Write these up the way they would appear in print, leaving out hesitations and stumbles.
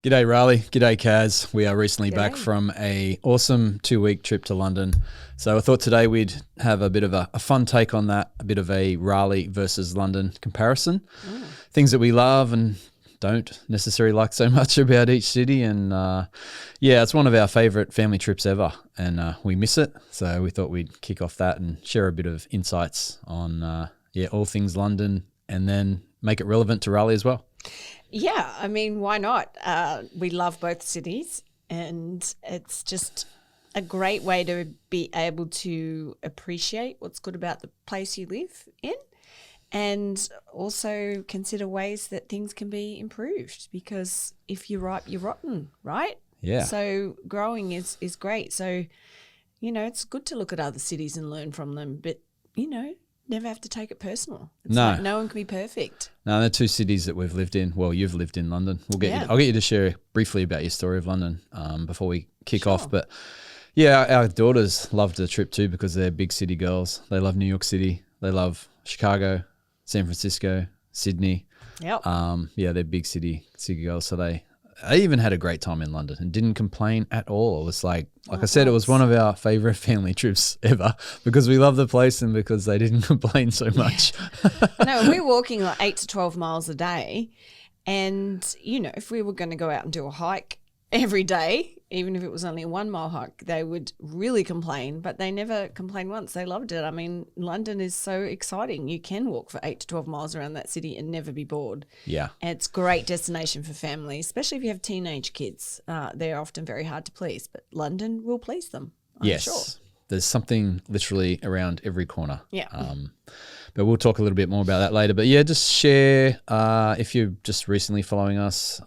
G'day Raleigh, g'day Kaz. We are recently back G'day. from a awesome 2-week trip to London. So I thought today we'd have a bit of a fun take on that, a bit of a Raleigh versus London comparison. Things that we love and don't necessarily like so much about each city. And yeah, it's one of our favourite family trips ever and we miss it. So we thought we'd kick off that and share a bit of insights on all things London and then make it relevant to Raleigh as well. Yeah, I mean, why not? We love both cities, and it's just a great way to be able to appreciate what's good about the place you live in and also consider ways that things can be improved, because if you're ripe, you're rotten, right? Yeah. So growing is great. So, it's good to look at other cities and learn from them, but, never have to take it personal. It's No. like no one can be perfect. No, they're two cities that we've lived in. Well, you've lived in London. I'll get you to share briefly about your story of London before we kick off. But yeah, our daughters loved the trip too because they're big city girls. They love New York City. They love Chicago, San Francisco, Sydney. Yep. Yeah, they're big city girls. So they even had a great time in London and didn't complain at all. It was like I said, it was one of our favourite family trips ever because we love the place and because they didn't complain so much. No, we're walking like 8 to 12 miles a day. And, if we were going to go out and do a hike every day, even if it was only a 1 mile hike, they would really complain, but they never complained once. They loved it. I mean, London is so exciting. You can walk for 8 to 12 miles around that city and never be bored. Yeah. And it's a great destination for families, especially if you have teenage kids. They're often very hard to please, but London will please them, I'm sure. There's something literally around every corner. Yeah. But we'll talk a little bit more about that later. But yeah, just share, if you're just recently following us,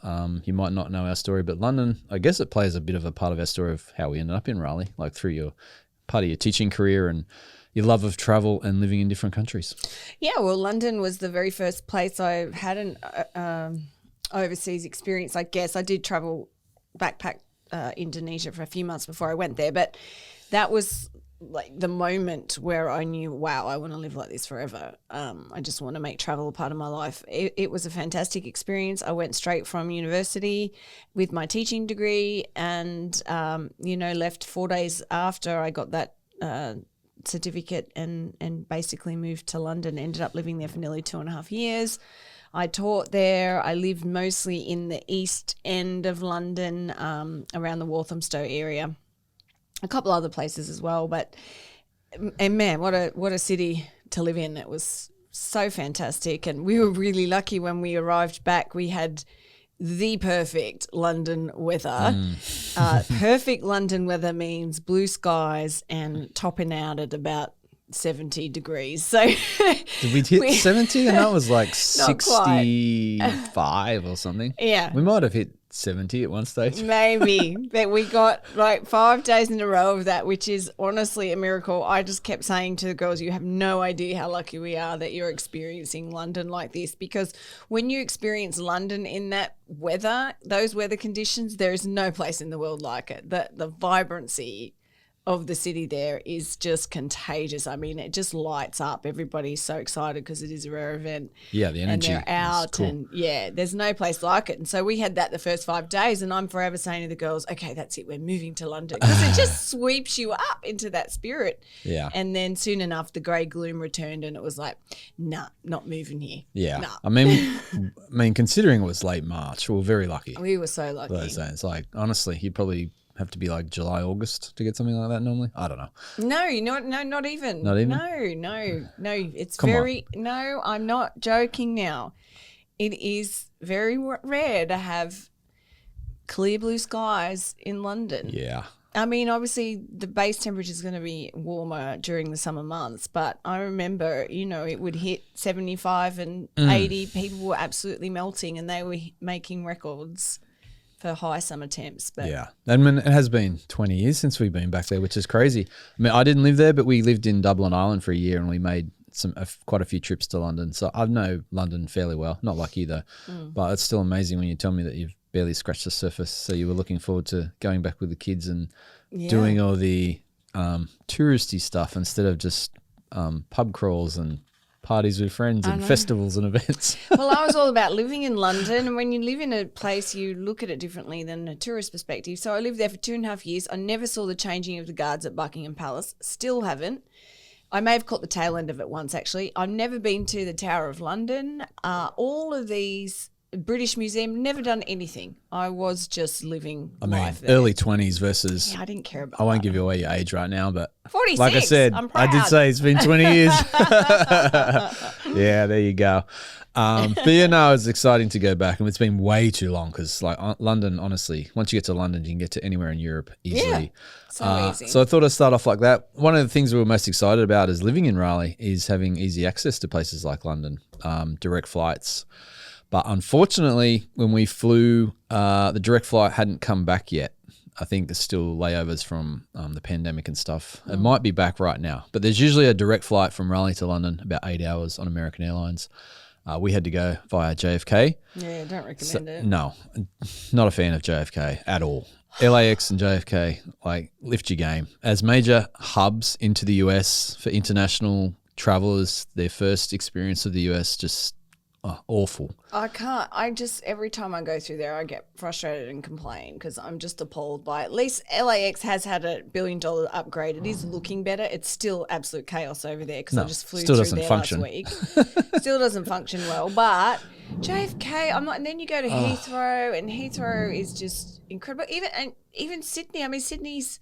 you might not know our story, but London, I guess it plays a bit of a part of our story of how we ended up in Raleigh, like through your part of your teaching career and your love of travel and living in different countries. Yeah, well, London was the very first place I had an overseas experience, I guess. I did travel backpack Indonesia for a few months before I went there, but that was like the moment where I knew, wow, I want to live like this forever. I just want to make travel a part of my life. It was a fantastic experience. I went straight from university with my teaching degree and, left 4 days after I got that certificate and basically moved to London, ended up living there for nearly 2.5 years. I taught there. I lived mostly in the east end of London, around the Walthamstow area. A couple other places as well, and man, what a city to live in. It was so fantastic, and we were really lucky when we arrived back. We had the perfect London weather. Perfect London weather means blue skies and topping out at about 70 degrees. So did we hit 70? And that was like 65 or something. Yeah. We might have hit 70 at one stage. Maybe. But we got like 5 days in a row of that, which is honestly a miracle. I just kept saying to the girls, you have no idea how lucky we are that you're experiencing London like this, because when you experience London in that weather, those weather conditions, there is no place in the world like it. The vibrancy of the city there is just contagious. I mean, it just lights up. Everybody's so excited because it is a rare event. Yeah, the energy. And they're out cool. and there's no place like it. And so we had that the first 5 days, and I'm forever saying to the girls, okay, that's it, we're moving to London, because it just sweeps you up into that spirit. Yeah. And then soon enough, the grey gloom returned and it was like, nah, not moving here. Yeah. Nah. I mean, considering it was late March, we were very lucky. We were so lucky. Those days. Like, honestly, you'd probably have to be like July, August to get something like that normally. I don't know. No, not even. Not even? No. It's Come very, no, I'm not joking now. It is very rare to have clear blue skies in London. Yeah. I mean, obviously the base temperature is going to be warmer during the summer months, but I remember, it would hit 75 and 80. People were absolutely melting and they were making records for high summer temps. But yeah. I mean, it has been 20 years since we've been back there, which is crazy. I mean, I didn't live there, but we lived in Dublin Island for a year and we made quite a few trips to London. So I know London fairly well. Not like you though, but it's still amazing when you tell me that you've barely scratched the surface. So you were looking forward to going back with the kids and doing all the touristy stuff instead of just pub crawls and parties with friends and festivals and events. Well, I was all about living in London, and when you live in a place, you look at it differently than a tourist perspective. So I lived there for 2.5 years. I never saw the changing of the guards at Buckingham Palace. Still haven't. I may have caught the tail end of it once, actually. I've never been to the Tower of London. All of these British Museum, never done anything. I was just living life there. Early 20s versus... Yeah, I didn't care about I won't give you away your age right now, but... 46. Like I said, I'm proud. I did say it's been 20 years. Yeah, there you go. But yeah, no, it's exciting to go back. And it's been way too long because like London, honestly, once you get to London, you can get to anywhere in Europe easily. Yeah, so easy. So I thought I'd start off like that. One of the things we were most excited about is living in Raleigh is having easy access to places like London, direct flights. But unfortunately, when we flew, the direct flight hadn't come back yet. I think there's still layovers from the pandemic and stuff. It might be back right now. But there's usually a direct flight from Raleigh to London, about 8 hours on American Airlines. We had to go via JFK. Yeah, don't recommend it. No, not a fan of JFK at all. LAX and JFK, like, lift your game. As major hubs into the US for international travelers, their first experience of the US, just awful. I can't. Every time I go through there, I get frustrated and complain because I'm just appalled by it. At least LAX has had a $1 billion upgrade. It is looking better. It's still absolute chaos over there because I just flew through there last week. Still doesn't function well. But JFK, I'm not. And then you go to Heathrow, and Heathrow is just incredible. Even Sydney. I mean, Sydney's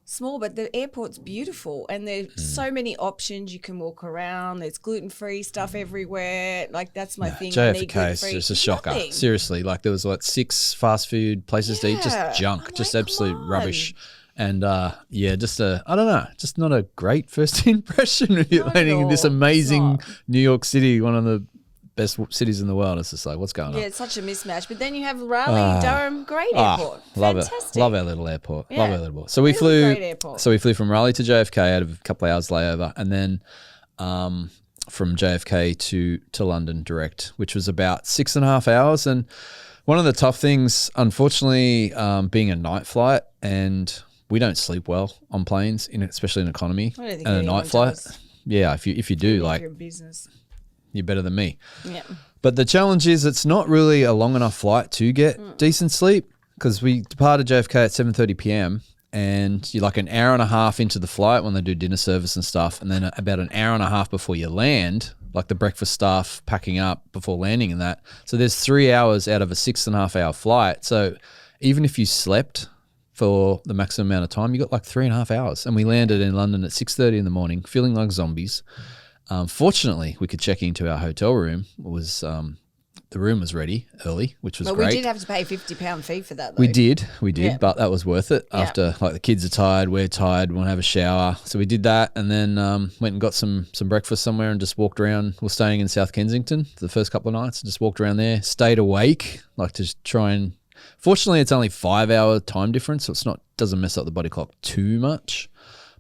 small, but the airport's beautiful, and there's so many options. You can walk around. There's gluten-free stuff everywhere. Like, that's my thing. JFK is just a shocker. Nothing. Seriously, like there was 6 fast food places to eat, just junk, just absolute rubbish. And I don't know, just not a great first impression of you landing in this amazing New York City, one of the best cities in the world. It's just like, what's going on? Yeah, it's such a mismatch. But then you have Raleigh, Durham, great airport. Love Fantastic. it. Love our little airport. Yeah. Love our little airport. So we flew. Great airport. So we flew from Raleigh to JFK out of a couple of hours layover, and then from JFK to London direct, which was about 6.5 hours. And one of the tough things, unfortunately, being a night flight, and we don't sleep well on planes, especially in economy, I don't think and a night flight. Does. Yeah, if you do, like, you're in business. You're better than me. Yeah. But the challenge is it's not really a long enough flight to get decent sleep, because we departed JFK at 7:30 p.m. and you're like an hour and a half into the flight when they do dinner service and stuff, and then about an hour and a half before you land, like the breakfast staff packing up before landing and that. So there's 3 hours out of a 6.5 hour flight. So even if you slept for the maximum amount of time, you got like 3.5 hours. And we landed in London at 6:30 in the morning, feeling like zombies. Fortunately, we could check into our hotel room. The room was ready early, which was great. We did have to pay a £50 fee for that, though. We did, Yeah. but that was worth it. After, like, the kids are tired, we're tired, want to have a shower. So we did that, and then went and got some breakfast somewhere and just walked around. We're staying in South Kensington for the first couple of nights. Just walked around there, stayed awake, like, to try and... Fortunately, it's only 5 hour time difference, so doesn't mess up the body clock too much.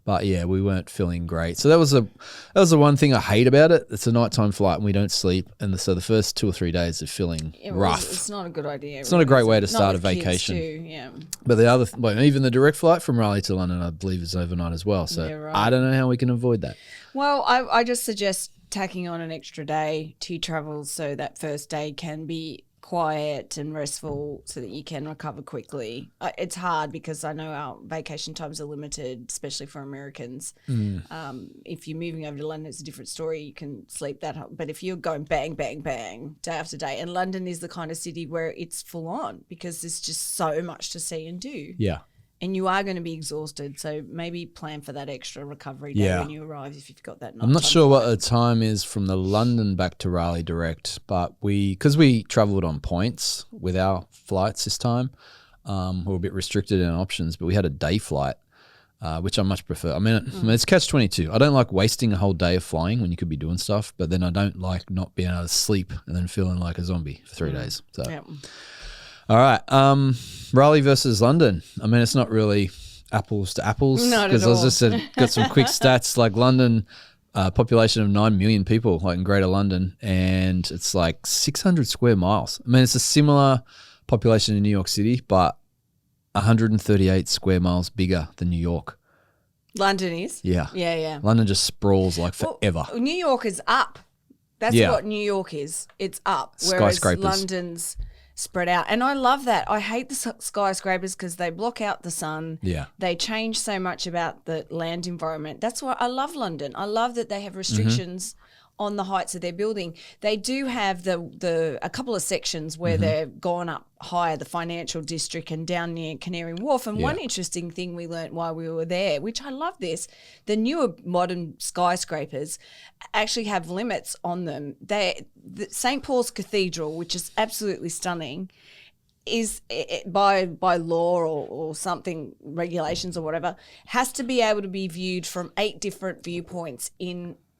But yeah, we weren't feeling great. So that was the one thing I hate about it. It's a nighttime flight and we don't sleep, and so the first 2 or 3 days are feeling rough. It's not a good idea. It's not a great way to start a vacation. Yeah. But even the direct flight from Raleigh to London, I believe, is overnight as well. So right. I don't know how we can avoid that. Well, I just suggest tacking on an extra day to travel so that first day can be quiet and restful so that you can recover quickly. It's hard because I know our vacation times are limited, especially for Americans. If you're moving over to London, it's a different story. You can sleep that. But if you're going bang, bang, bang, day after day, and London is the kind of city where it's full on because there's just so much to see and do. Yeah. And you are going to be exhausted, so maybe plan for that extra recovery day when you arrive if you've got that night. I'm not sure what the time is from the London back to Raleigh direct, but because we travelled on points with our flights this time, we were a bit restricted in options, but we had a day flight, which I much prefer. I mean, it's catch-22. I don't like wasting a whole day of flying when you could be doing stuff, but then I don't like not being able to sleep and then feeling like a zombie for 3 days. So. Yeah. All right, Raleigh versus London. I mean, it's not really apples to apples. Not at all. Because I was just got some quick stats. Like London, population of 9 million people, like in Greater London, and it's like 600 square miles. I mean, it's a similar population in New York City, but 138 square miles bigger than New York. London is? Yeah. Yeah. London just sprawls like forever. Well, New York is up That's what New York is. It's up, whereas Skyscrapers. London's spread out. And I love that. I hate the skyscrapers because they block out the sun. Yeah. They change so much about the land environment. That's why I love London. I love that they have restrictions on the heights of their building. They do have a couple of sections where they've gone up higher, the financial district and down near Canary Wharf. And one interesting thing we learnt while we were there, which I love this, the newer modern skyscrapers actually have limits on them. The St. Paul's Cathedral, which is absolutely stunning, is by law or something, regulations or whatever, has to be able to be viewed from 8 different viewpoints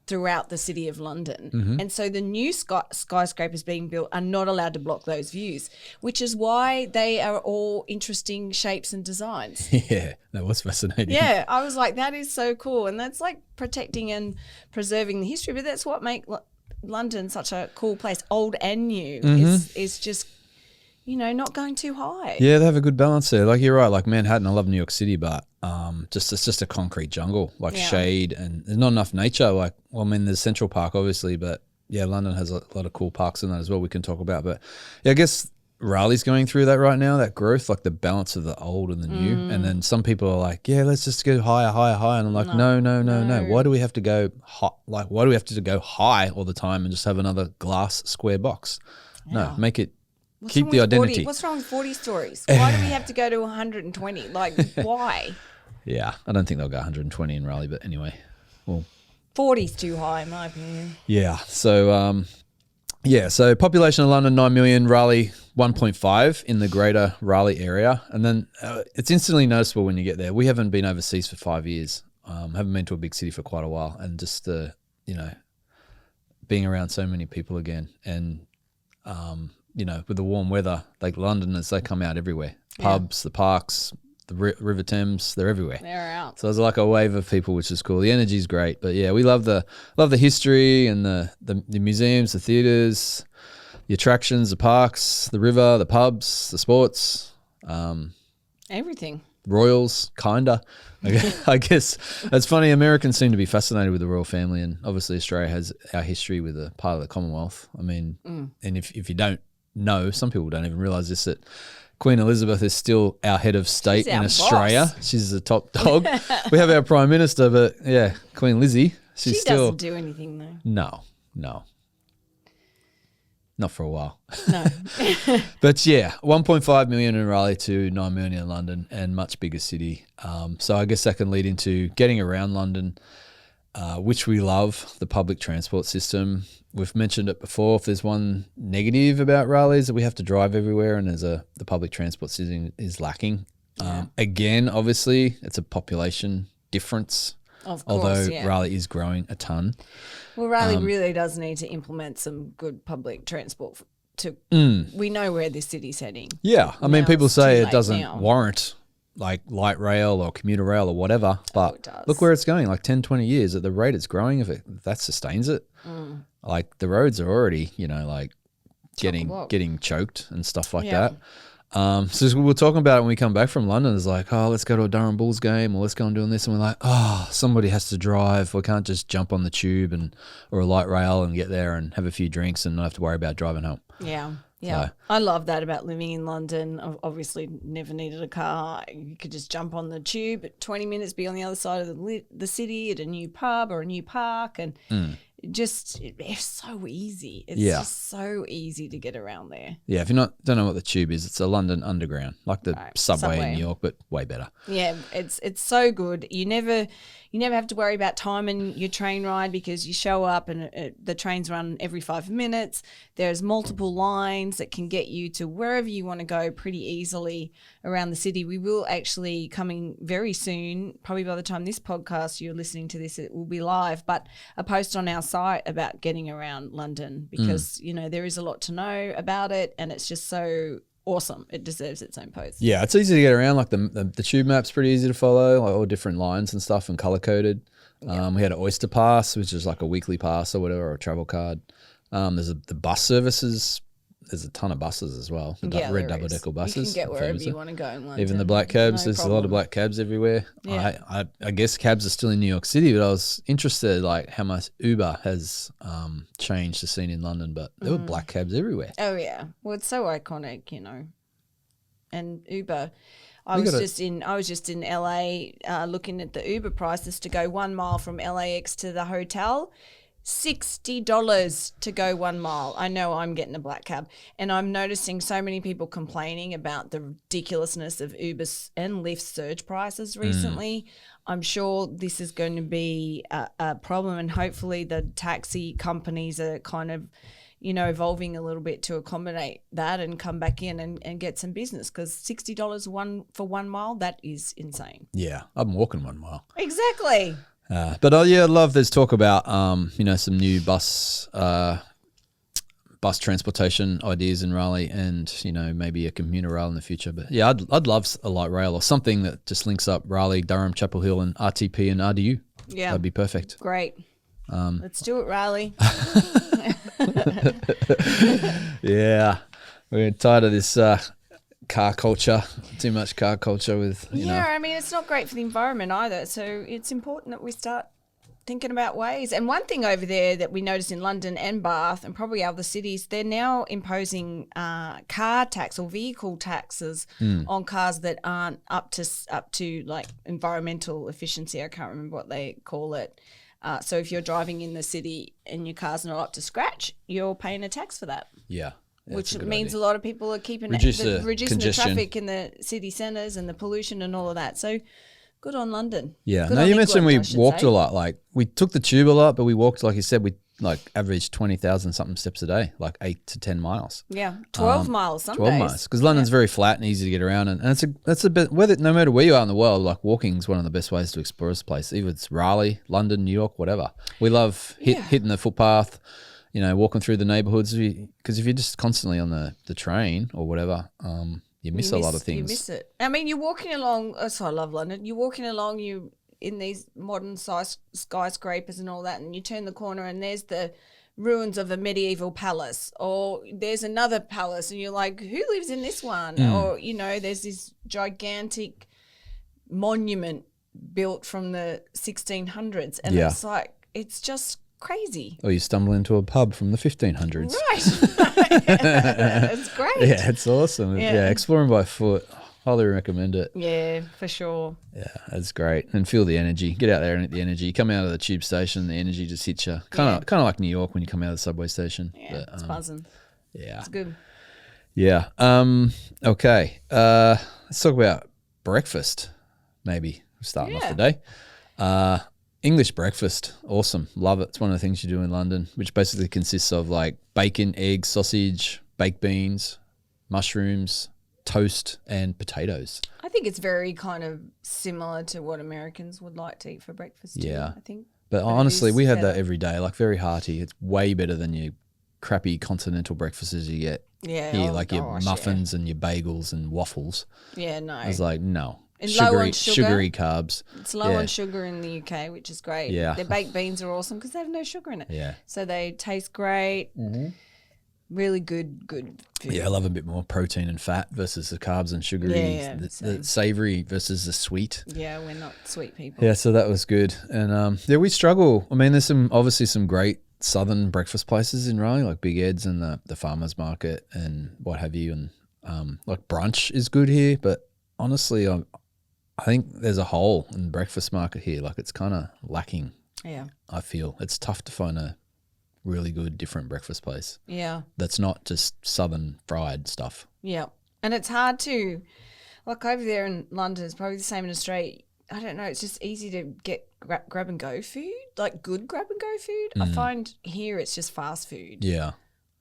throughout the city of London. And so the new skyscrapers being built are not allowed to block those views, which is why they are all interesting shapes and designs. Yeah, that was fascinating. Yeah, I was like, that is so cool. And that's like protecting and preserving the history. But that's what makes London such a cool place, old and new, is just, not going too high. Yeah, they have a good balance there. Like you're right, like Manhattan, I love New York City, but it's just a concrete jungle, like shade, and there's not enough nature. Like, well, I mean, there's Central Park, obviously, but yeah, London has a lot of cool parks in that as well we can talk about. But yeah, I guess Raleigh's going through that right now, that growth, like the balance of the old and the new. And then some people are like, yeah, let's just go higher. And I'm like, no. Why do we have to go high? Like, why do we have to go high all the time and just have another glass square box? No, make it. Keep the identity. What's wrong with 40 stories? Why do we have to go to 120? Like, why? Yeah, I don't think they'll go 120 in Raleigh, but anyway, well, 40's too high in my opinion. Yeah. So, so population of London 9 million, Raleigh 1.5 in the greater Raleigh area, and then it's instantly noticeable when you get there. We haven't been overseas for 5 years. Haven't been to a big city for quite a while, and just being around so many people again, and with the warm weather, like Londoners, they come out everywhere. Pubs, the parks, the River Thames, they're everywhere. They're out. So there's like a wave of people, which is cool. The energy's great, but yeah, we love the history and the museums, the theaters, the attractions, the parks, the river, the pubs, the sports, everything. Royals, kinda. I guess it's funny. Americans seem to be fascinated with the royal family, and obviously Australia has our history with a part of the Commonwealth. I mean, and if you don't know, some people don't even realise this, that Queen Elizabeth is still our head of state in Australia. Boss. She's the top dog. We have our Prime Minister, but yeah, Queen Lizzie, she doesn't do anything though. No. Not for a while. No. But yeah, 1.5 million in Raleigh to 9 million in London, and much bigger city. So I guess that can lead into getting around London, which we love, the public transport system. We've mentioned it before. If there's one negative about Raleigh is that we have to drive everywhere, and the public transport system is lacking. Again, obviously, it's a population difference. Of course, although Raleigh is growing a ton. Well, Raleigh really does need to implement some good public transport we know where this city's heading. Yeah. I mean, people say it doesn't warrant like light rail or commuter rail or whatever, but look where it's going, like 10, 20 years at the rate it's growing, if that sustains it. Like the roads are already, getting choked and stuff like that. So we were talking about it when we come back from London. It's like, oh, let's go to a Durham Bulls game, or let's go and doing this. And we're like, oh, somebody has to drive. We can't just jump on the tube or a light rail and get there and have a few drinks and not have to worry about driving home. Yeah. Yeah. So, I love that about living in London. I've obviously never needed a car. You could just jump on the tube at 20 minutes, be on the other side of the city at a new pub or a new park, and it's so easy. It's just so easy to get around there. Yeah, if you don't know what the tube is, it's a London Underground, like the subway in New York, but way better. Yeah, it's so good. You never have to worry about timing your train ride, because you show up and the trains run every 5 minutes. There's multiple lines that can get you to wherever you want to go pretty easily around the city. We will actually, coming very soon, probably by the time this podcast you're listening to this, it will be live, but a post on our site about getting around London, because there is a lot to know about it, and it's just so awesome. It deserves its own post. Yeah, it's easy to get around. Like the tube map's pretty easy to follow, like all different lines and stuff, and color coded. We had an Oyster Pass, which is like a weekly pass or whatever, or a travel card. There's the bus services. there's a ton of buses as well. The Yeah, red there double is. decker buses. You can get for wherever Uber. you want to go in London. Even the black cabs. No There's a lot problem. of black cabs everywhere. Yeah. I guess cabs are still in New York City, but I was interested like how much Uber has changed the scene in London. But there were black cabs everywhere. Oh yeah, well it's so iconic, you know. And Uber, I We was gotta- just in LA looking at the Uber prices to go 1 mile from LAX to the hotel. $60 to go 1 mile. I know I'm getting a black cab, and I'm noticing so many people complaining about the ridiculousness of Uber's and Lyft's surge prices recently. I'm sure this is going to be a problem, and hopefully the taxi companies are kind of, you know, evolving a little bit to accommodate that and come back in and get some business, because $60 for 1 mile, that is insane. Yeah, I'm walking 1 mile. Exactly. But yeah, I love there's talk about you know, some new bus transportation ideas in Raleigh, and you know, maybe a commuter rail in the future. But yeah, I'd love a light rail or something that just links up Raleigh, Durham, Chapel Hill, and RTP and RDU. Yeah. That'd be perfect. Great. Let's do it, Raleigh. Yeah, we're tired of this car culture. Too much car culture with you know. I mean, it's not great for the environment either. So it's important that we start thinking about ways. And one thing over there that we noticed in London and Bath and probably other cities, they're now imposing car tax or vehicle taxes on cars that aren't up to like environmental efficiency. I can't remember what they call it. So if you're driving in the city and your car's not up to scratch, you're paying a tax for that. Yeah. Yeah, Which that's a good means idea. a lot of people are keeping Reducing the congestion. traffic in the city centres and the pollution and all of that. So good on London. Yeah. Good Now on you mentioned England, we I should walked say. a lot. Like we took the tube a lot, but we walked, like you said, we like averaged 20,000 something steps a day, like 8 to 10 miles. Yeah, 12 miles some 12 days. miles, because London's very flat and easy to get around, and that's a bit, whether no matter where you are in the world, like walking is one of the best ways to explore this place. Either it's Raleigh, London, New York, whatever. We love hitting the footpath, you know, walking through the neighborhoods, because if you're just constantly on the train or whatever, you miss a lot of things. You miss it. I mean, you're walking along. Oh, so I love London. You're walking along. You in these modern size skyscrapers and all that, and you turn the corner and there's the ruins of a medieval palace, or there's another palace, and you're like, who lives in this one? Or you know, there's this gigantic monument built from the 1600s, and it's like it's just crazy. Or you stumble into a pub from the 1500s. Right. It's great. Yeah, it's awesome. Yeah, exploring by foot. Highly recommend it. Yeah, for sure. Yeah, that's great. And feel the energy. Get out there and get the energy. You come out of the tube station, the energy just hits you. Kind of like New York when you come out of the subway station. Yeah, But, it's buzzing. Yeah. It's good. Yeah. Okay. Let's talk about breakfast. Maybe starting off the day. English breakfast, awesome, love it. It's one of the things you do in London, which basically consists of like bacon, eggs, sausage, baked beans, mushrooms, toast, and potatoes. I think it's very kind of similar to what Americans would like to eat for breakfast too, Yeah. I think. But it honestly, is we had better. that every day, like very hearty. It's way better than your crappy continental breakfasts you get Yeah, here, oh like your gosh, muffins and your bagels and waffles. Yeah, no. I was like, no. And low on sugar. Sugary carbs. It's low on sugar in the UK, which is great. Yeah. Their baked beans are awesome because they have no sugar in it. Yeah. So they taste great. Really good food. Yeah, I love a bit more protein and fat versus the carbs and sugary, Yeah, the savory versus the sweet. Yeah, we're not sweet people. Yeah, so that was good. And yeah, we struggle. I mean, there's obviously some great southern breakfast places in Raleigh, like Big Ed's and the Farmers Market and what have you. And like brunch is good here, but honestly, I think there's a hole in the breakfast market here. Like it's kind of lacking. Yeah. I feel it's tough to find a really good different breakfast place Yeah. that's not just southern fried stuff. Yeah. And it's hard to, like over there in London, it's probably the same in Australia. I don't know. It's just easy to get grab and go food, like good grab and go food. I find here it's just fast food. Yeah.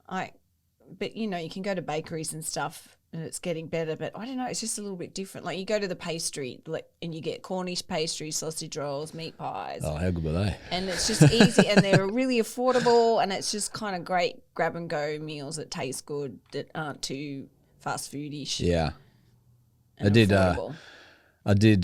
But you know, you can go to bakeries and stuff and it's getting better, but I don't know, it's just a little bit different. Like you go to the pastry and you get Cornish pastry, sausage rolls, meat pies. Oh, how good were they? And it's just easy and they're really affordable and it's just kind of great grab and go meals that taste good, that aren't too fast foodish. Yeah. and I did. affordable. I did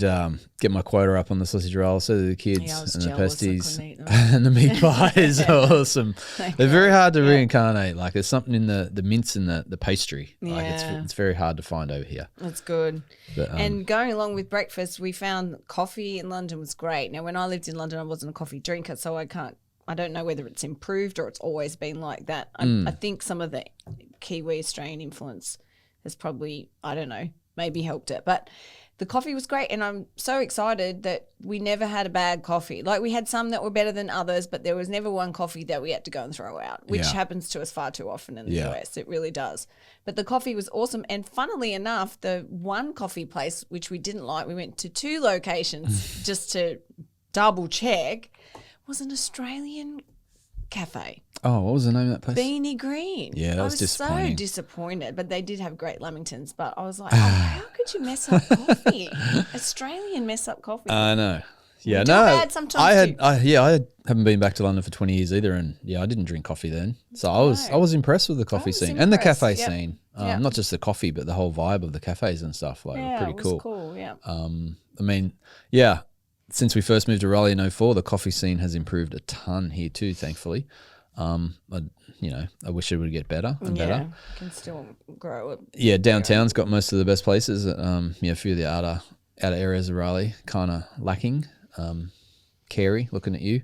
get my quota up on the sausage roll, so did the kids, Yeah, I was and the jealous. I pasties couldn't eat them. and the meat pies are awesome. They're very hard to Yeah. reincarnate. Like there's something in the mince and the pastry. Like Yeah. it's very hard to find over here. That's good. But, And going along with breakfast, we found coffee in London was great. Now, when I lived in London, I wasn't a coffee drinker, so I don't know whether it's improved or it's always been like that. I think some of the Kiwi Australian influence has probably, I don't know, maybe helped it. But the coffee was great, and I'm so excited that we never had a bad coffee. Like, we had some that were better than others, but there was never one coffee that we had to go and throw out, which happens to us far too often in the US. It really does. But the coffee was awesome. And funnily enough, the one coffee place, which we didn't like, we went to 2 locations just to double check, was an Australian cafe. Oh, what was the name of that place? Beanie Green. Yeah, that was I was disappointing. so disappointed, but they did have great lamingtons. But I was like, how could you mess up coffee? Australian mess up coffee. I know. Yeah, do no. bad sometimes too. I haven't been back to London for 20 years either, and I didn't drink coffee then. So I was impressed with the coffee was scene and the impressed, cafe yep. scene. Yep. Not just the coffee, but the whole vibe of the cafes and stuff. Like, Yeah, pretty it was cool. cool. Yeah. I mean, yeah. Since we first moved to Raleigh in 04, the coffee scene has improved a ton here too, thankfully. I wish it would get better and better. Can still grow it. Yeah, downtown's got most of the best places. A few of the outer areas of Raleigh kind of lacking. Carey, looking at you.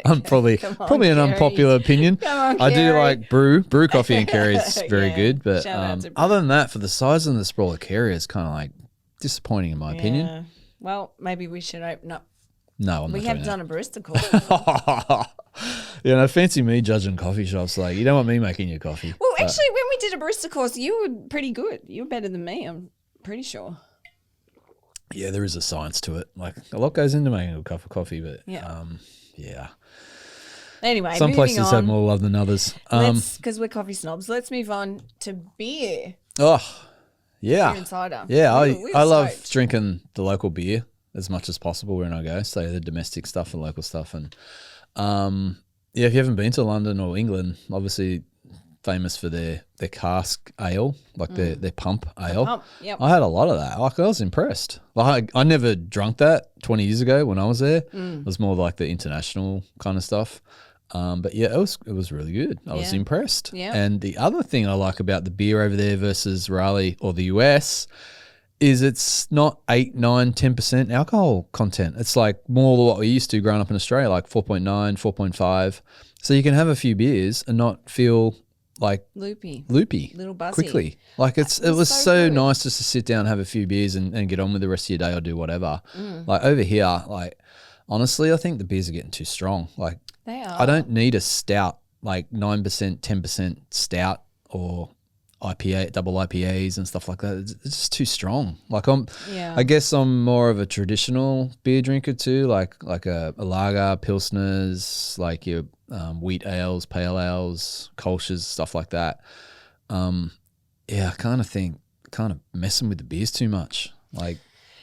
I'm probably an Carey. unpopular opinion. Come on, I do Carey. like brew coffee in Carey is very Yeah, good, but shout out to Brew. other than that, for the size and the sprawl of Carey, it's kind of like disappointing in my opinion. Yeah. Well, maybe we should open up. No, I'm We not have doing done a barista course. fancy me judging coffee shops. Like, you don't want me making your coffee. Well, actually, when we did a barista course, you were pretty good. You were better than me, I'm pretty sure. Yeah, there is a science to it. Like, a lot goes into making a cup of coffee, but Yeah. yeah. Anyway, Some moving places on. have more love than others. Because we're coffee snobs, let's move on to beer. Oh, yeah. Beer and cider. Yeah, We were I love stoked. drinking the local beer as much as possible when I go. So the domestic stuff and local stuff. And if you haven't been to London or England, obviously famous for their cask ale, like their pump ale. Pump, yep. I had a lot of that. Like, I was impressed. Like, I never drunk that 20 years ago when I was there. It was more like the international kind of stuff. But yeah, it was really good. I was Yeah. impressed. Yeah. And the other thing I like about the beer over there versus Raleigh or the US is it's not 8, 9, 10% alcohol content. It's like more what we used to growing up in Australia, like 4.9, 4.5. So you can have a few beers and not feel like Loopy. loopy Little buzzy. quickly. Like, it was was so so good. nice just to sit down and have a few beers and get on with the rest of your day or do whatever. Like, over here, like, honestly, I think the beers are getting too strong. Like, They are. I don't need a stout, like 9%, 10% stout or IPA, double IPAs and stuff like that. It's just too strong. Like, Yeah. I guess I'm more of a traditional beer drinker too, like a lager, pilsners, like your wheat ales, pale ales, kolsch's, stuff like that. I kind of messing with the beers too much. Like,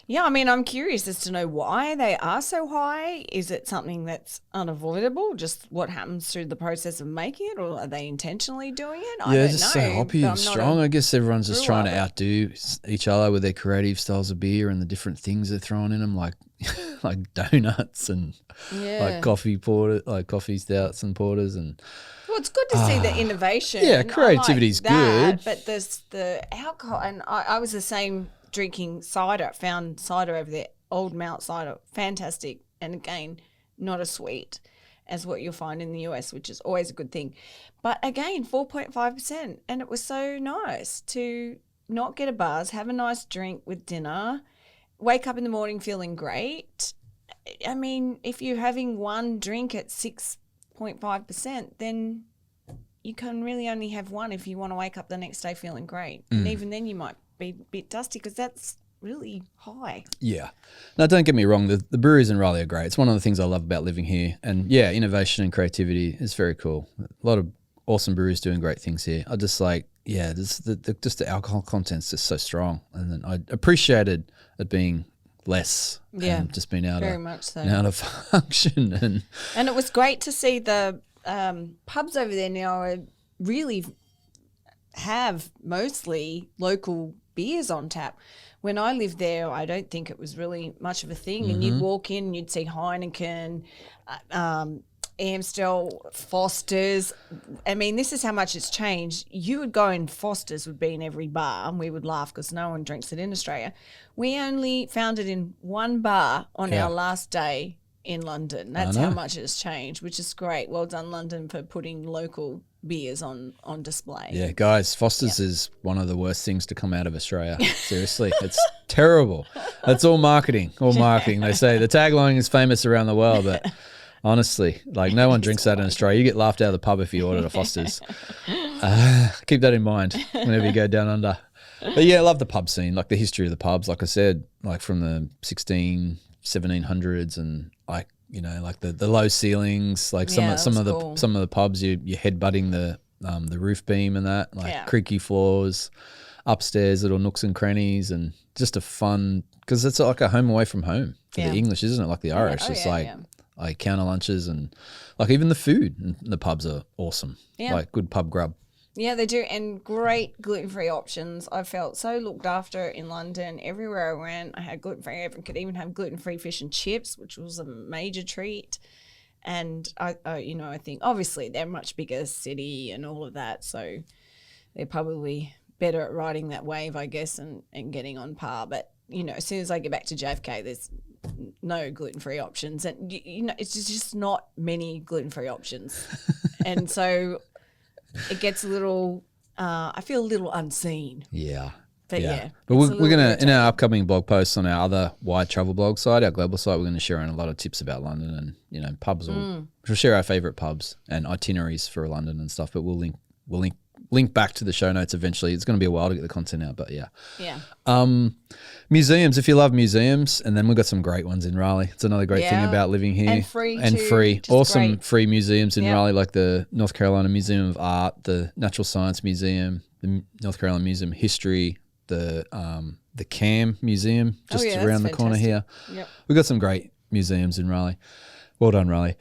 Yeah, I mean, I'm curious as to know why they are so high. Is it something that's unavoidable, just what happens through the process of making it, or are they intentionally doing it? I don't just know. so hoppy but and I'm not strong. I guess everyone's just brewer, trying to but- outdo each other with their creative styles of beer and the different things they're throwing in them, like like donuts and Yeah. like coffee stouts and porters and Well, it's good to see the innovation. yeah, I like creativity's that, good. But there's the alcohol, and I was the same drinking cider. Found cider over there, Old Mount cider, fantastic, and again, not as sweet as what you'll find in the US, which is always a good thing. But again, 4.5%, and it was so nice to not get a buzz, have a nice drink with dinner, wake up in the morning feeling great. I mean, if you're having one drink at 6.5%, then you can really only have one if you want to wake up the next day feeling great. And even then you might be a bit dusty because that's really high. Yeah. Now, don't get me wrong. The breweries in Raleigh are great. It's one of the things I love about living here. And yeah, innovation and creativity is very cool. A lot of awesome breweries doing great things here. I just like, just the alcohol content's just so strong. And then I appreciated it being less. Yeah, and just being able very to, much so. able to function. And it was great to see the pubs over there now are really have mostly local beers on tap. When I lived there, I don't think it was really much of a thing. And you'd walk in and you'd see Heineken, Amstel, Foster's. I mean, this is how much it's changed. You would go and Foster's would be in every bar, and we would laugh because no one drinks it in Australia. We only found it in one bar on our last day in London. That's how much it's changed, which is great. Well done, London, for putting local beers on display. Yeah, guys, Foster's is one of the worst things to come out of Australia. Seriously, it's terrible. It's all marketing. They say the tagline is famous around the world, but honestly, like no one drinks that in Australia. You get laughed out of the pub if you ordered a Foster's. Keep that in mind whenever you go down under. But yeah, I love the pub scene, like the history of the pubs. Like I said, like from the 1700s and like, you know, like the low ceilings, like some of the pubs you're headbutting the roof beam and that, like creaky floors, upstairs little nooks and crannies, and just a fun, because it's like a home away from home for the English, isn't it? Like the Irish, like counter lunches, and like even the food in the pubs are awesome. Yeah. Like good pub grub. Yeah, they do, and great gluten-free options. I felt so looked after in London. Everywhere I went, I had gluten-free. I could even have gluten-free fish and chips, which was a major treat. And I think obviously they're a much bigger city and all of that, so they're probably better at riding that wave, I guess, and getting on par. But you know, as soon as I get back to JFK, there's no gluten-free options, and you know, it's just not many gluten-free options, and so it gets a little, I feel a little unseen. Yeah. But But we're going to, in our upcoming blog posts on our other wide travel blog site, our global site, we're going to share on a lot of tips about London and, you know, pubs. We'll share our favourite pubs and itineraries for London and stuff, but we'll link back to the show notes eventually. It's going to be a while to get the content out, but yeah. Yeah. Museums, if you love museums, and then we've got some great ones in Raleigh. It's another great thing about living here. And free too. Awesome free museums in Raleigh, like the North Carolina Museum of Art, the Natural Science Museum, the North Carolina Museum of History, the CAM Museum just around the corner here. Yep. We've got some great museums in Raleigh. Well done, Raleigh.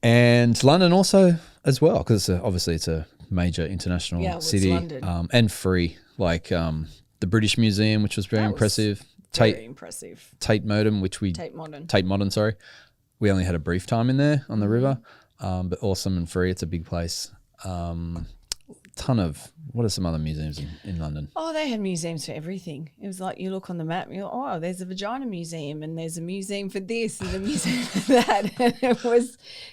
And London also as well, because obviously it's a major international city, and free, like the British Museum, which was very impressive. Very impressive. Tate Modern, Tate Modern, sorry. We only had a brief time in there on the river, but awesome and free. It's a big place. What are some other museums in London? Oh, they had museums for everything. It was like you look on the map, and you're like, oh, there's a vagina museum, and there's a museum for this, and a museum for that. And it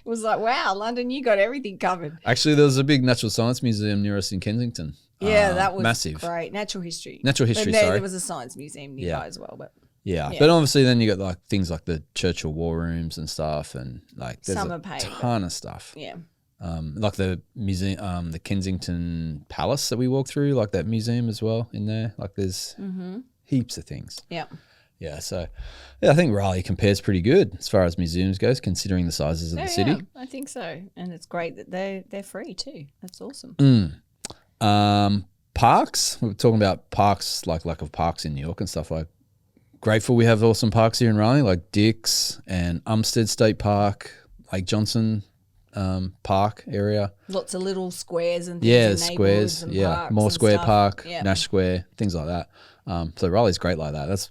was like, wow, London, you got everything covered. Actually, there was a big natural science museum near us in Kensington. Yeah, that was massive. Great. Natural history. Sorry. There was a science museum nearby as well, but. Yeah, but obviously then you got like things like the Churchill War Rooms and stuff, and like there's a ton of stuff. Yeah. Like the museum, the Kensington Palace that we walked through, like that museum as well in there. Like there's heaps of things. Yeah. Yeah, so I think Raleigh compares pretty good as far as museums goes, considering the sizes of the city. Yeah, I think so, and it's great that they're free too. That's awesome. Parks. We were talking about parks, like lack of parks in New York and stuff. Like grateful we have awesome parks here in Raleigh, like Dick's and Umstead State Park, Lake Johnson Park area. Lots of little squares and things. Squares. Moore Square Park, Nash Square, things like that. So Raleigh's great like that.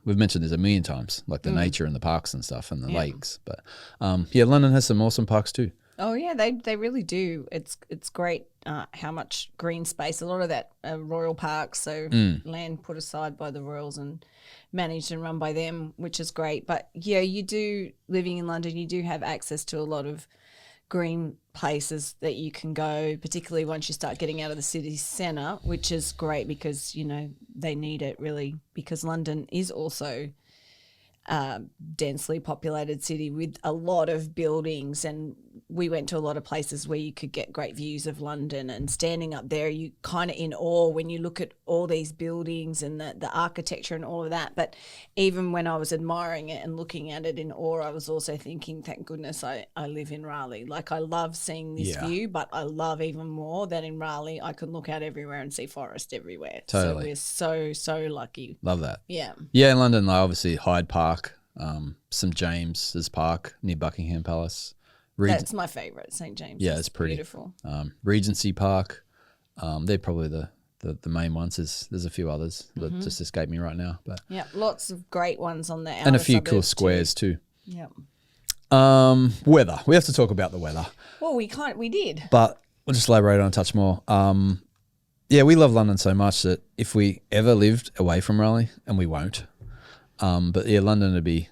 We've mentioned this a million times, like the nature and the parks and stuff and the lakes. But London has some awesome parks too. Oh yeah, they really do. It's great how much green space. A lot of that royal parks, so land put aside by the royals and managed and run by them, which is great. But yeah, you do, living in London, you do have access to a lot of green places that you can go, particularly once you start getting out of the city centre, which is great because, you know, they need it really, because London is also densely populated city with a lot of buildings, and we went to a lot of places where you could get great views of London, and standing up there you kind of in awe when you look at all these buildings and the architecture and all of that. But even when I was admiring it and looking at it in awe, I was also thinking, thank goodness I live in Raleigh. Like, I love seeing this view, but I love even more that in Raleigh I can look out everywhere and see forest everywhere. Totally. So we're so lucky. Love that. Yeah in London, like obviously Hyde Park, St James's Park near Buckingham Palace. That's my favourite, St James. Yeah, it's pretty beautiful. Regency Park, they're probably the the main ones. There's a few others that just escape me right now, but Yeah, lots of great ones on there. and a few cool squares too. Yeah. Weather. We have to talk about the weather, Well, we did. but we'll just elaborate on a touch more. Yeah, we love London so much that if we ever lived away from Raleigh, and we won't, but yeah, London would be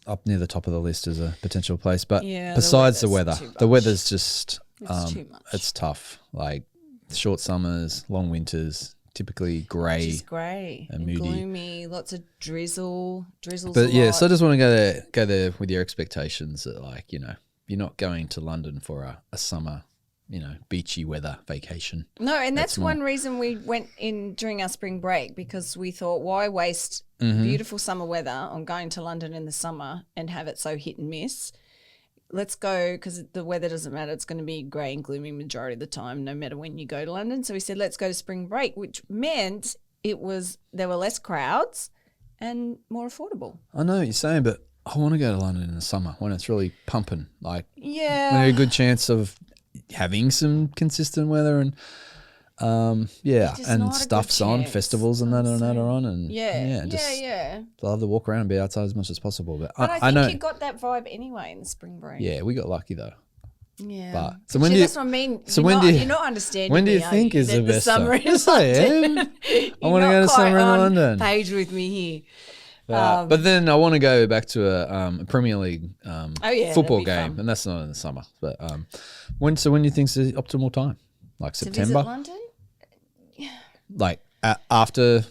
up near the top of the list as a potential place. But Yeah, besides the the weather, weather's too the much. weather's just It's too much. it's tough. Like short summers, long winters, typically grey. Just grey and moody. gloomy. Lots of drizzles. But a yeah, lot. so I just want to go there with your expectations that, like, you know, you're not going to London for a summer, you know, beachy weather vacation. No, and that's more- one reason we went in during our spring break, because we thought, why waste beautiful summer weather on going to London in the summer and have it so hit and miss? Let's go, because the weather doesn't matter. It's going to be grey and gloomy majority of the time, no matter when you go to London. So we said, let's go to spring break, which meant there were less crowds and more affordable. I know what you're saying, but I want to go to London in the summer when it's really pumping. Like, Yeah. when there's a good chance of having some consistent weather and just and not a stuff's good on, chance. festivals and that are on, and Yeah. just Yeah. love to walk around and be outside as much as possible. But But I I think know, you got that vibe anyway in the spring break. yeah, we got lucky though. Yeah. But so when See, do you, that's what I mean. so you're when not, do you- you're not understanding when do you me, are think you? is That the best summer time? in Yes, I London. am. You're wanna not go to quite summer in on London. Page with me here. but then I want to go back to a Premier League football that'd be game, fun. and that's not in the summer. But when do you think's the optimal time? Like To visit September, London? like after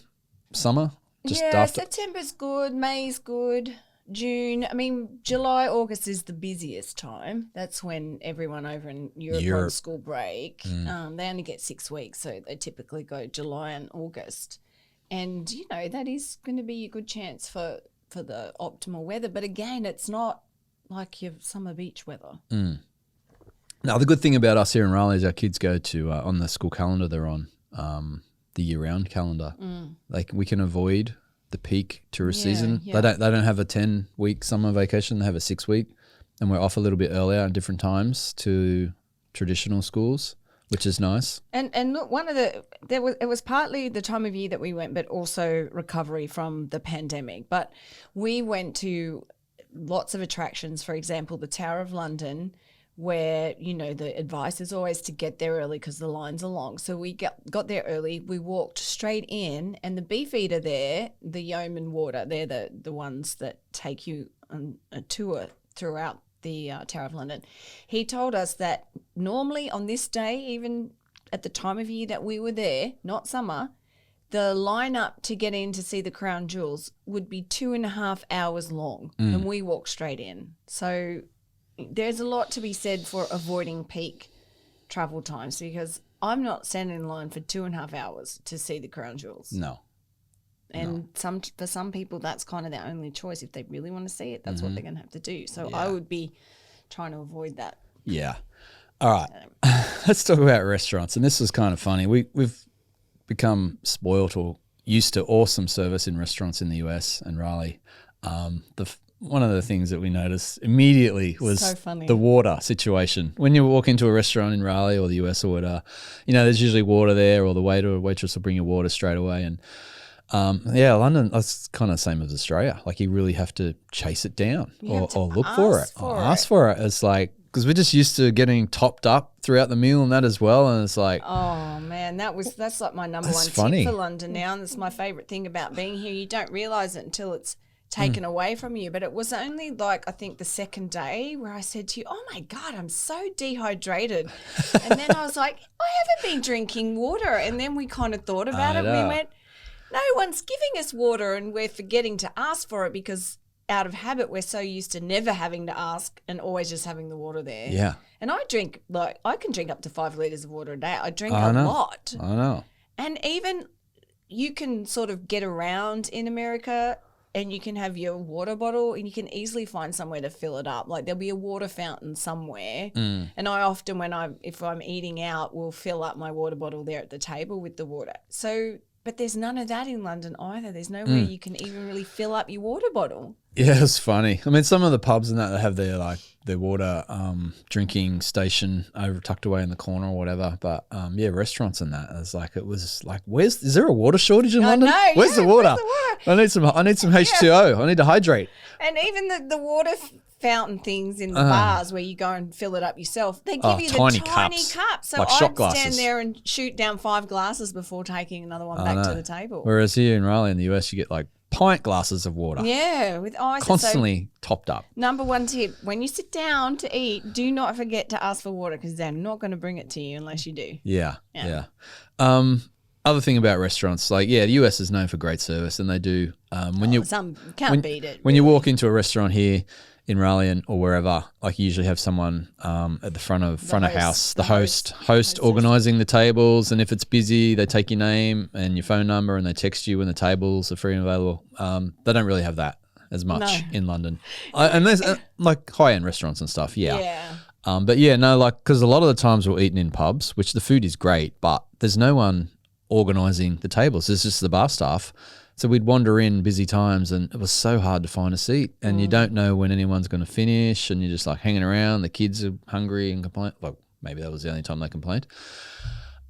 summer, just Yeah, after. September's good. May's good. June. I mean, July, August is the busiest time. That's when everyone over in Europe on Europe. school break. They only get 6 weeks, so they typically go July and August. And, you know, that is going to be a good chance for the optimal weather. But again, it's not like your summer beach weather. Now, the good thing about us here in Raleigh is our kids go to on the school calendar they're on, the year-round calendar. Like, we can avoid the peak tourist season. yeah. They don't have a 10-week summer vacation. They have a 6-week, and we're off a little bit earlier at different times to traditional schools, which is nice. And look, it was partly the time of year that we went, but also recovery from the pandemic. But we went to lots of attractions, for example, the Tower of London, where, you know, the advice is always to get there early because the lines are long. So we got there early, we walked straight in, and the Beefeater there, the Yeoman Water, they're the ones that take you on a tour throughout the Tower of London. He told us that normally on this day, even at the time of year that we were there, not summer, the lineup to get in to see the Crown Jewels would be 2.5 hours long, and we walked straight in. So there's a lot to be said for avoiding peak travel times, because I'm not standing in line for 2.5 hours to see the Crown Jewels. No. And for some people, that's kind of their only choice. If they really want to see it, that's what they're going to have to do. So I would be trying to avoid that. Yeah. All right. Let's talk about restaurants. And this was kind of funny. We've become spoilt or used to awesome service in restaurants in the US and Raleigh. One of the things that we noticed immediately was So funny. the water situation. When you walk into a restaurant in Raleigh or the US or whatever, you know, there's usually water there, or the waiter or waitress will bring you water straight away. And London, that's kind of the same as Australia. Like, you really have to chase it down have to or look for it. ask for Or it. ask for it. It's like, because we're just used to getting topped up throughout the meal and that as well. And it's like, Oh man, that's like my number That's one funny. tip for London now, and it's my favourite thing about being here. You don't realise it until it's taken away from you. But it was only like, I think, the second day where I said to you, "Oh my God, I'm so dehydrated," and then I was like, "I haven't been drinking water," and then we kind of thought about I it. know. We went, "No one's giving us water, and we're forgetting to ask for it because." Out of habit, we're so used to never having to ask and always just having the water there. yeah, And I drink, like, I can drink up to 5 litres of water a day. I drink I a know. lot. I know. And even you can sort of get around in America, and you can have your water bottle and you can easily find somewhere to fill it up. Like, there'll be a water fountain somewhere. And I often, if I'm eating out, will fill up my water bottle there at the table with the water. So But there's none of that in London either. There's nowhere you can even really fill up your water bottle. Yeah, it's funny. I mean, some of the pubs and that they have their water drinking station over tucked away in the corner or whatever. But yeah, restaurants and that. It was like, is there a water shortage in London? know, Where's the water? I need some H2O. I need to hydrate. And even the water fountain things in the bars where you go and fill it up yourself, they give you the tiny cups. So like shot I'd glasses. stand there and shoot down 5 glasses before taking another one back to the table. Whereas here in Raleigh in the US, you get like pint glasses of water. Yeah, with ice. Constantly topped up. Number one tip, when you sit down to eat, do not forget to ask for water because they're not going to bring it to you unless you do. Yeah. Other thing about restaurants, the US is known for great service, and they do. Can't beat it. When you walk into a restaurant here in Raleigh or wherever, you usually have someone at the front of house, the host organising the tables, and if it's busy, they take your name and your phone number, and they text you when the tables are free and available. They don't really have that as much in London, and there's high end restaurants and stuff. But because a lot of the times we're eating in pubs, which the food is great, but there's no one organising the tables. It's just the bar staff. So we'd wander in busy times and it was so hard to find a seat, and you don't know when anyone's going to finish, and you're just hanging around. The kids are hungry and complain. Maybe that was the only time they complained.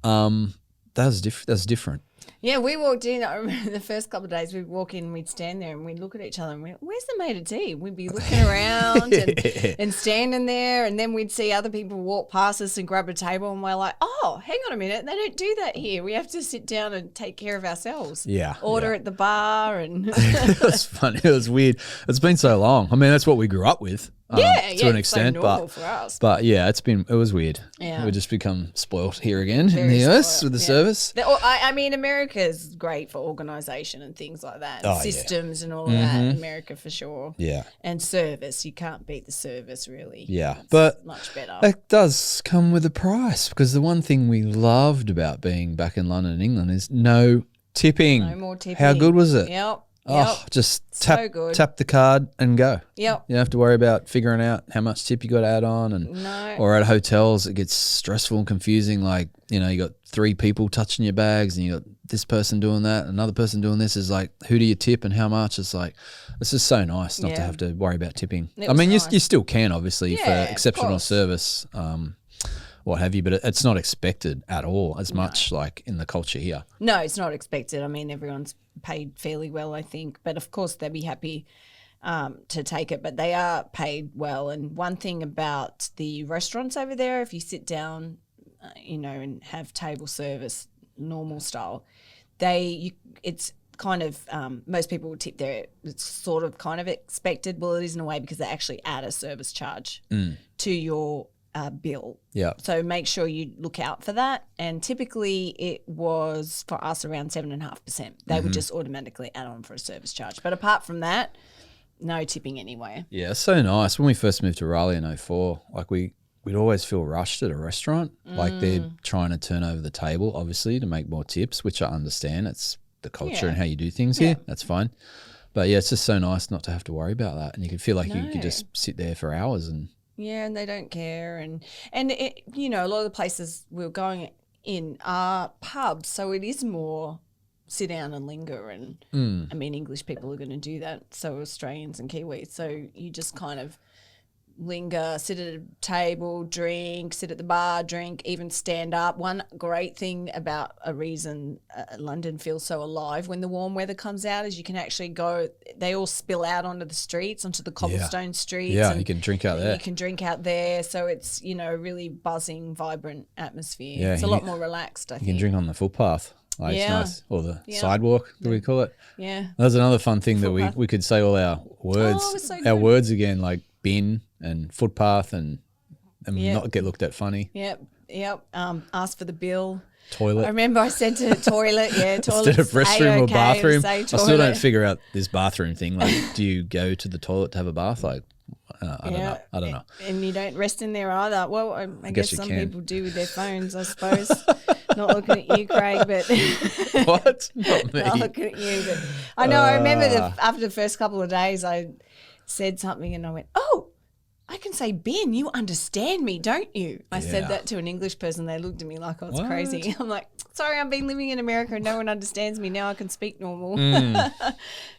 That was different. Yeah, we walked in. I remember the first couple of days we'd walk in, we'd stand there and we'd look at each other and where's the mate of tea? We'd be looking around and standing there, and then we'd see other people walk past us and grab a table, and we're like, oh, hang on a minute. They don't do that here. We have to sit down and take care of ourselves. Yeah. Order at the bar. And it was funny. It was weird. It's been so long. I mean, that's what we grew up with. To an extent, so normal for us. But yeah, it was weird. Yeah, we just become spoilt here again in the US with the service. I mean, America's great for organisation and things like that, and systems and all of that. America for sure. Yeah, and service, you can't beat the service really. Yeah, it's but much better. That does come with a price, because the one thing we loved about being back in London and England is no tipping. No more tipping. How good was it? Yep. Just tap the card and go. Yep. You don't have to worry about figuring out how much tip you got to add on. Or at hotels, it gets stressful and confusing. You got 3 people touching your bags, and you got this person doing that, another person doing this. Is who do you tip and how much? It's just so nice not to have to worry about tipping. I mean, you still can, obviously, for exceptional service, what have you, but it's not expected at all as much in the culture here. No, it's not expected. I mean, everyone's paid fairly well, I think, but of course they'd be happy to take it, but they are paid well. And one thing about the restaurants over there, if you sit down, and have table service, normal style, it's kind of most people will tip there. It's sort of kind of expected. Well, it is in a way, because they actually add a service charge to your bill. Yeah. So make sure you look out for that. And typically it was for us around 7.5%. They would just automatically add on for a service charge. But apart from that, no tipping anywhere. Yeah, so nice. When we first moved to Raleigh in 2004, we'd always feel rushed at a restaurant. They're trying to turn over the table, obviously, to make more tips, which I understand. It's the culture and how you do things here. That's fine. But yeah, it's just so nice not to have to worry about that. And you can feel like you could just sit there for hours and and they don't care, and it, a lot of the places we were going in are pubs, so it is more sit down and linger, and I mean, English people are going to do that, so Australians and Kiwis, so you just kind of linger, sit at a table, drink, sit at the bar, drink, even stand up. One great thing about a reason London feels so alive when the warm weather comes out is you can actually go, they all spill out onto the streets, onto the cobblestone streets. Yeah, and you can drink out there. You can drink out there. So it's, really buzzing, vibrant atmosphere. Yeah, it's a lot more relaxed, I think. You can drink on the footpath. It's nice. Or the sidewalk, do we call it? Yeah. That's another fun thing that we could say all our words. Oh, so our words again, like bin and footpath and not get looked at funny. Yep. Ask for the bill. Toilet. I remember I said to toilet, toilet. Instead of restroom or bathroom. I still don't figure out this bathroom thing. Do you go to the toilet to have a bath? I don't know. And you don't rest in there either. Well, I guess some people do with their phones, I suppose. Not looking at you, Craig, but what? Not me. Not looking at you, but I know. I remember after the first couple of days, I said something and I went, "Oh, I can say bin. You understand me, don't you?" I said that to an English person. They looked at me like I was crazy. I'm like, sorry, I've been living in America and no one understands me. Now I can speak normal.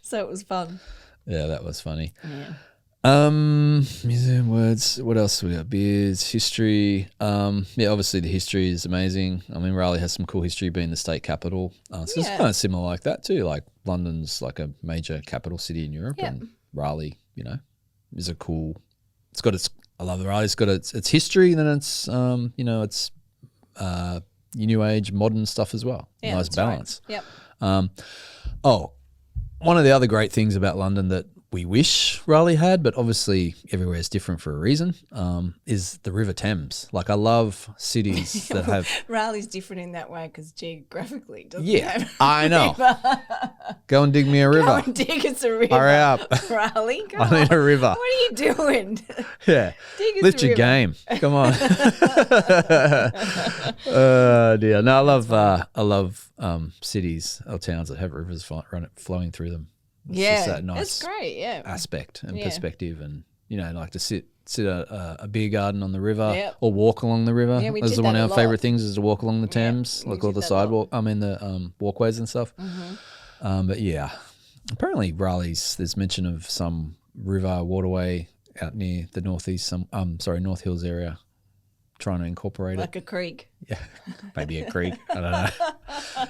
So it was fun. Yeah, that was funny. Yeah. Museum words. What else we got? Beers, history. Yeah, obviously the history is amazing. I mean, Raleigh has some cool history being the state capital. So it's kind of similar like that too. Like London's like a major capital city in Europe, and Raleigh, you know, is a cool. It's got its. I love Raleigh. It's got its history, and then it's you know, it's new age modern stuff as well. Yeah, nice balance. Right. Yep. Oh, one of the other great things about London that we wish Raleigh had, but obviously everywhere is different for a reason, is the River Thames. Like I love cities that have... Raleigh's different in that way because geographically it doesn't have I know. Go and dig me a river. Go and dig us a river. Hurry up. Raleigh, come I need a river. What are you doing? Yeah. Lift your game. Come on. Dear. No, I love cities or towns that have rivers flowing through them. It's that nice that's great. Yeah, aspect and perspective, and you know, like to sit at a beer garden on the river or walk along the river. Yeah, we That's did one that of a our lot. favorite things is to walk along the Thames, like all the sidewalk. I mean the walkways and stuff. But yeah, apparently Raleigh's. There's mention of some river waterway out near the northeast. North Hills area, trying to incorporate like a creek. Yeah, maybe a creek. I don't know.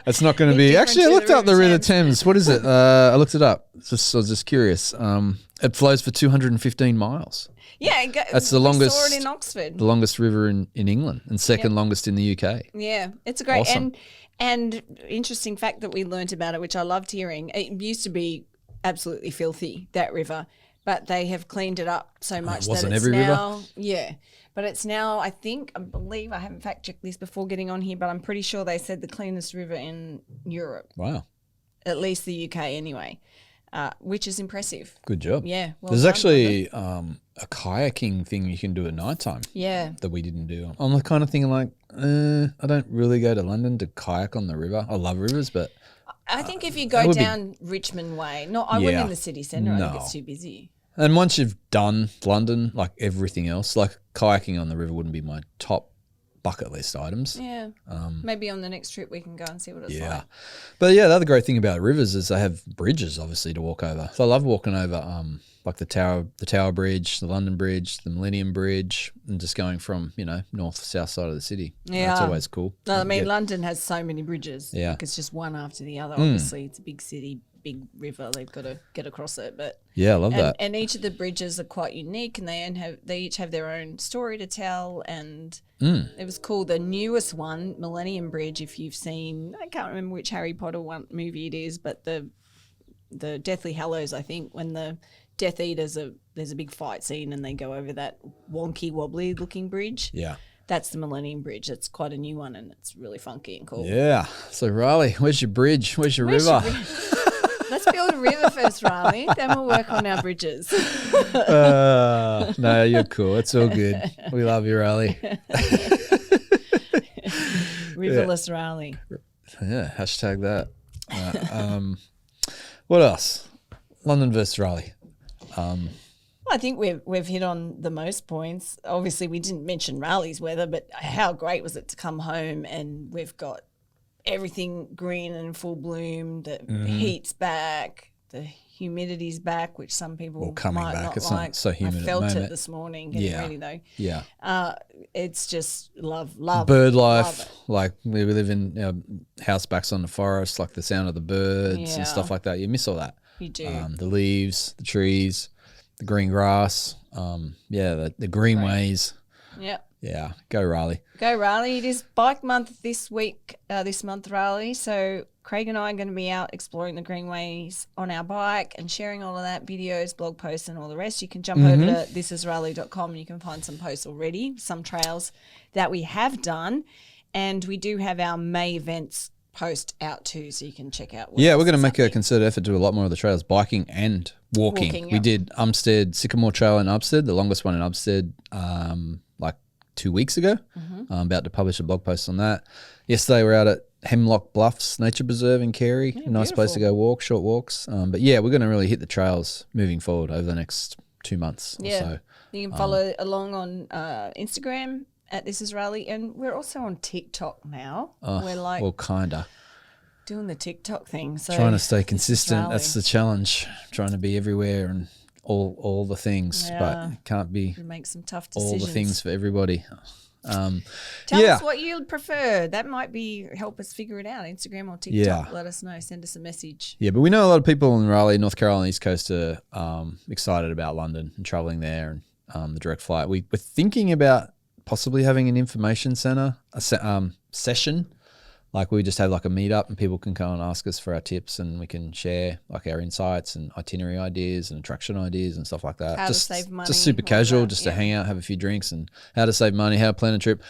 It's not going to be. different Actually, I to the looked up the River River Thames. What is it? I looked it up. I was just curious. It flows for 215 miles. Yeah, That's the longest. We saw it in Oxford. The longest river in England and second longest in the UK. Yeah, it's a great Awesome. and interesting fact that we learnt about it, which I loved hearing. It used to be absolutely filthy, that river, but they have cleaned it up so much that wasn't it's every river? now but it's now, I believe I haven't fact checked this before getting on here, but I'm pretty sure they said the cleanest river in Europe, Wow. at least the UK anyway, which is impressive. Good job. Yeah, well There's done, actually a kayaking thing you can do at night time. Yeah. That we didn't do. I'm the kind of thing like, I don't really go to London to kayak on the river. I love rivers, but I think if you go down Richmond Way, I wouldn't in the city centre. I think it's too busy. And once you've done London, like everything else, like kayaking on the river wouldn't be my top bucket list items. Yeah. Maybe on the next trip we can go and see what it's like. But yeah, the other great thing about rivers is they have bridges, obviously, to walk over. So I love walking over like the Tower Bridge, the London Bridge, the Millennium Bridge, and just going from, you know, north to south side of the city. Yeah. It's always cool. No, I mean, London has so many bridges. Yeah. Like it's just one after the other. Obviously, it's a big city, big river. They've got to get across it. But yeah, I love that. And each of the bridges are quite unique, and they each have their own story to tell. And it was cool. The newest one, Millennium Bridge, if you've seen, I can't remember which Harry Potter movie it is, but the Deathly Hallows, I think, when the Death Eaters there's a big fight scene and they go over that wonky wobbly looking bridge. Yeah. That's the Millennium Bridge. It's quite a new one and it's really funky and cool. Yeah. So Riley, where's your bridge? Where's your river? Let's build a river first, Riley. Then we'll work on our bridges. No, you're cool. It's all good. We love you, Riley. Riverless Riley. Yeah, hashtag that. What else? London versus Raleigh. I think we've hit on the most points. Obviously, we didn't mention Raleigh's weather, but how great was it to come home and we've got everything green and full bloom. The heat's back, the humidity's back, which some people coming might back. not It's like. not so humid I at the felt moment. it this morning getting ready though. Yeah. It's just love Bird love life, it. like we live in house backs on the forest, like the sound of the birds and stuff like that. You miss all that. You do. The leaves, the trees, the green grass, the greenways. Yep. Yeah, go Raleigh. Go Raleigh. It is bike month this month, Raleigh. So Craig and I are going to be out exploring the greenways on our bike and sharing all of that, videos, blog posts and all the rest. You can jump over to thisisraleigh.com and you can find some posts already, some trails that we have done. And we do have our May events post out too, so you can check out. Yeah, we're going to make a concerted effort to do a lot more of the trails, biking and walking. We did Umstead, Sycamore Trail in Umstead, the longest one in Umstead, like 2 weeks ago. I'm about to publish a blog post on that. Yesterday we're out at Hemlock Bluffs Nature Preserve in Carey. Nice place to go walk, short walks. But yeah, we're going to really hit the trails moving forward over the next 2 months or so. You can follow along on Instagram at This Is Raleigh, and we're also on TikTok now. We're like well, kinda doing the TikTok thing. So trying to stay This Is consistent. Raleigh. That's the challenge. Trying to be everywhere and all the things, but it can't be We make some tough decisions. all the things for everybody. Tell us what you'd prefer. That might help us figure it out. Instagram or TikTok. Yeah. Let us know. Send us a message. Yeah, but we know a lot of people in Raleigh, North Carolina, East Coast are excited about London and traveling there and the direct flight. We're thinking about possibly having an information centre session. Like we just have like a meetup and people can come and ask us for our tips and we can share like our insights and itinerary ideas and attraction ideas and stuff like that. How just to save money. Just super casual, just to hang out, have a few drinks and how to save money, how to plan a trip.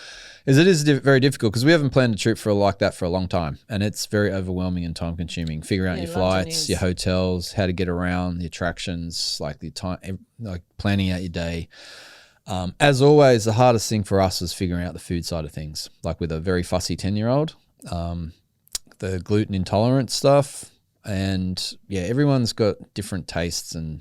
It is very difficult because we haven't planned a trip like that for a long time and it's very overwhelming and time consuming. Figuring out your flights, your hotels, how to get around, the attractions, like the time, like planning out your day. As always, the hardest thing for us is figuring out the food side of things. Like with a very fussy 10-year-old, the gluten intolerant stuff, and everyone's got different tastes, and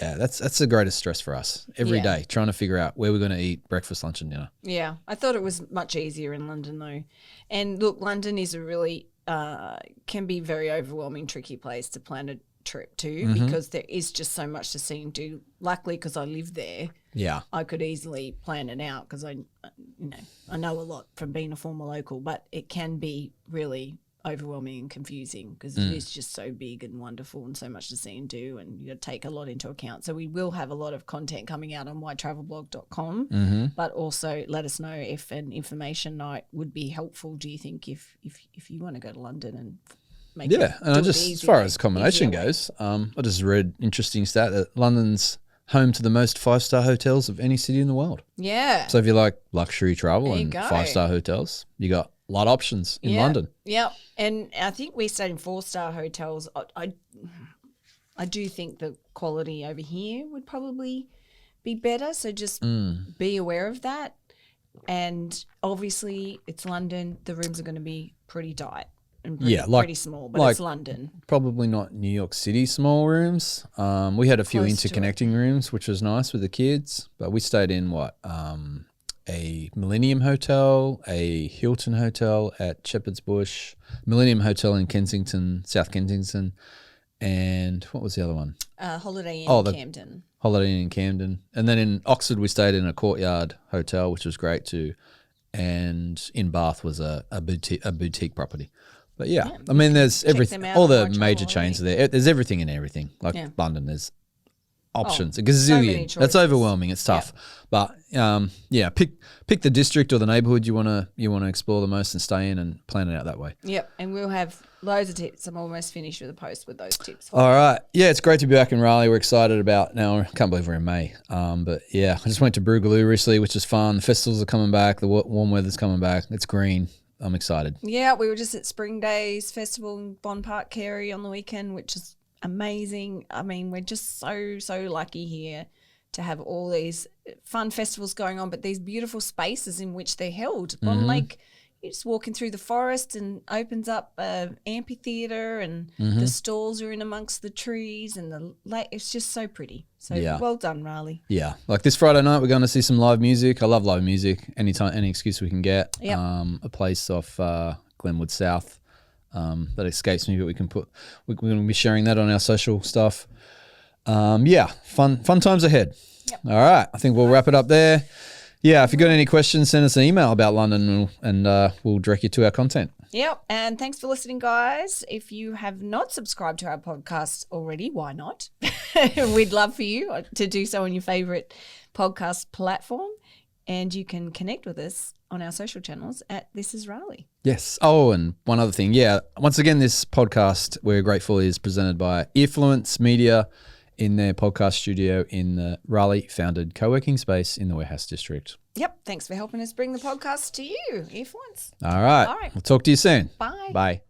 that's the greatest stress for us every day, trying to figure out where we're going to eat breakfast, lunch, and dinner. Yeah, I thought it was much easier in London though, and look, London is a really can be very overwhelming, tricky place to plan a trip to because there is just so much to see and do. Luckily, because I live there, I could easily plan it out because I know a lot from being a former local, but it can be really overwhelming and confusing because it is just so big and wonderful and so much to see and do, and you got to take a lot into account. So we will have a lot of content coming out on mytravelblog.com, but also let us know if an information night would be helpful. Do you think if you want to go to London and make it, and I just as far as accommodation goes, I just read interesting stat that London's home to the most 5-star hotels of any city in the world. Yeah. So if you like luxury travel and 5-star hotels, you got a lot of options in London. Yeah. And I think we stayed in 4-star hotels. I do think the quality over here would probably be better. So just be aware of that. And obviously it's London. The rooms are going to be pretty tight. And pretty small, but it's London. Probably not New York City small rooms. We had a few interconnecting rooms, which was nice with the kids. But we stayed in a Millennium Hotel, a Hilton Hotel at Shepherd's Bush, Millennium Hotel in Kensington, South Kensington, and what was the other one? Holiday Inn in Camden. Holiday Inn in Camden. And then in Oxford, we stayed in a Courtyard Hotel, which was great too. And in Bath was a boutique property. But I mean, there's everything. All the major chains are there. There's everything and everything. Like London, there's options. A gazillion. That's overwhelming. It's tough. But pick the district or the neighborhood you want to explore the most and stay in and plan it out that way. Yep. And we'll have loads of tips. I'm almost finished with a post with those tips. All right. Yeah, it's great to be back in Raleigh. We're excited about now. I can't believe we're in May. But I just went to Broogaloo recently, which is fun. The festivals are coming back. The warm weather's coming back. It's green. I'm excited. Yeah, we were just at Spring Days Festival in Bond Park, Carey on the weekend, which is amazing. I mean, we're just so lucky here to have all these fun festivals going on, but these beautiful spaces in which they're held. Bond Lake, you're just walking through the forest and opens up an amphitheatre and the stalls are in amongst the trees and the lake. It's just so pretty. So well done, Raleigh. Yeah. Like this Friday night, we're going to see some live music. I love live music. Anytime, any excuse we can get. Yep. A place off Glenwood South that escapes me, but we're going to be sharing that on our social stuff. Fun times ahead. Yep. All right. I think we'll wrap it up there. Yeah, if you've got any questions, send us an email about London and we'll direct you to our content. Yep, and thanks for listening, guys. If you have not subscribed to our podcast already, why not? We'd love for you to do so on your favourite podcast platform, and you can connect with us on our social channels at This Is Raleigh. Yes. Oh, and one other thing. Once again, this podcast, we're grateful, is presented by Earfluence Media in their podcast studio in the Raleigh-founded co-working space in the Warehouse District. Yep. Thanks for helping us bring the podcast to you, Earfluence. All right. We'll talk to you soon. Bye. Bye.